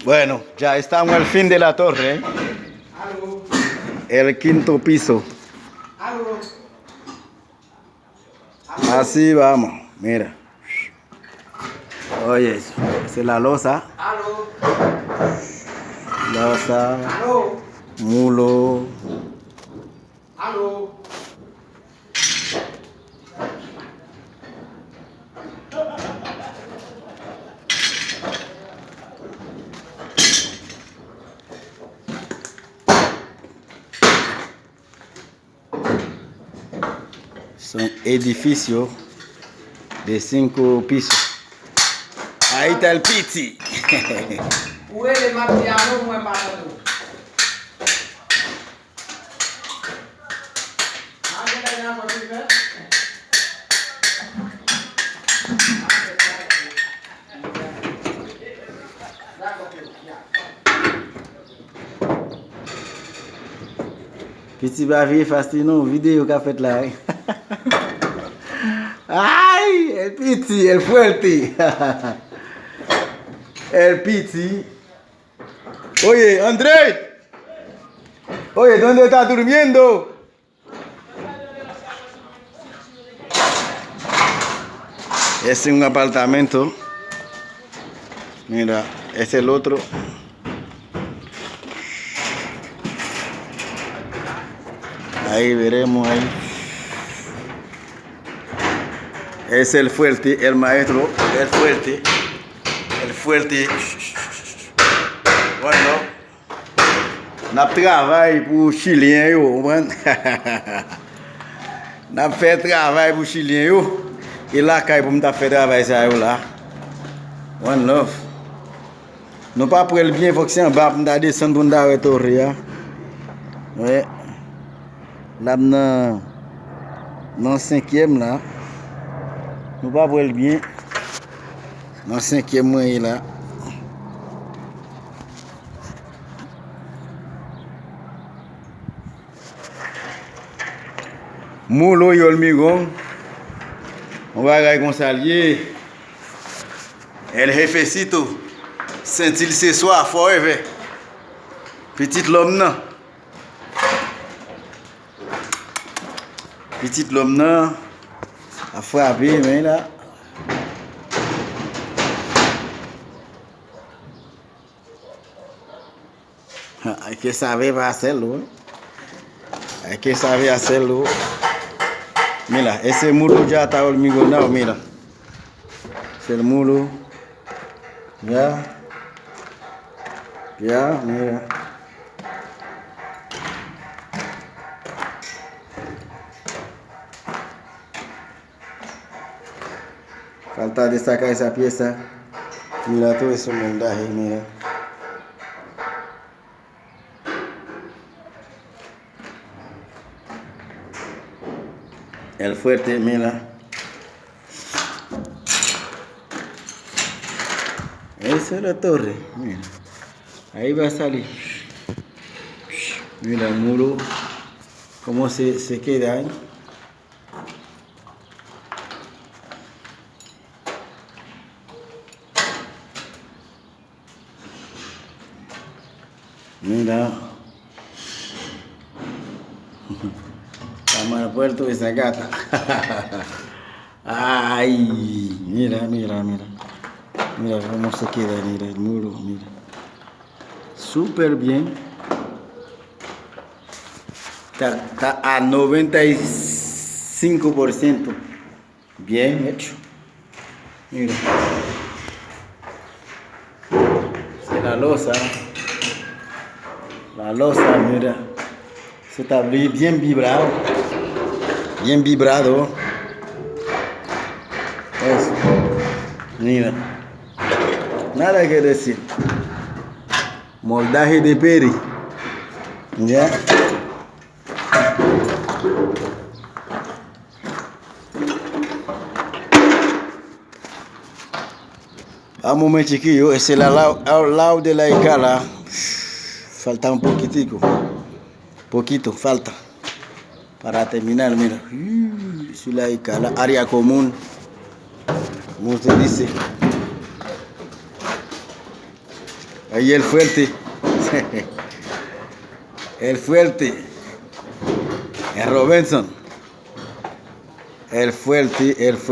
Bueno, ya estamos al fin de la torre, ¿eh? El quinto piso. Así vamos, mira. Oye, esa es la losa. Losa. Mulo. Son edificios de 5 pisos. Ahí está el Pizzi. Huele marciano, muy malo. Pizzi va vir fascinant vidéo qu'a fait là. Ay, el Pizzi, el fuerte. El Pizzi. Oye, André. Oye, ¿dónde estás durmiendo? Es un apartamento. Mira, es el otro. Ahí veremos ahí. Es el fuerte, el maestro, el fuerte. El fuerte. Bueno, n'a travail pour Chilien yo, man. N'a fait travail pour Chilien yo. Et là quand pour me faire travail ça yo là. One love. Nous pas pour le bien fonctionner bas pour descendre pour d'arrêter au ria. Ouais. Là dans le 5e là. Nous pas pour le bien. Dans le 5e moyen là. Moulo y hormigón. On va aller comme ça lié. El jefecito. Sentil ce soir forever. Petit l'homme nan. Petit l'homme nan. A frappé mais là. Hay que saber hacerlo. Hay que saber hacerlo. Mira, ese muro ya está hormigonado, mira. Es el muro. Ya. Ya, mira. Falta destacar esa pieza. Mira todo ese montaje, mira. El fuerte, mira. Esa es la torre, mira. Ahí va a salir. Mira el muro. Cómo se queda ahí. Mira. Cámara puerto de esa gata. Ay, mira, mira, mira. Mira cómo se queda, mira el muro, mira. Súper bien. Está a 95%. Bien hecho. Mira. Es la losa. La losa, mira. Se está bien vibrado. Bien vibrado. Eso. Mira. Nada que decir. Moldaje de peri. ¿Ya? Vamos un chiquillo. Es el al lado de la escala. Falta un poquitico. Poquito, falta. Para terminar, mira. Sur la escala. Área común. Como usted dice. Ahí el fuerte. El fuerte. El Robinson. El fuerte, el fuerte.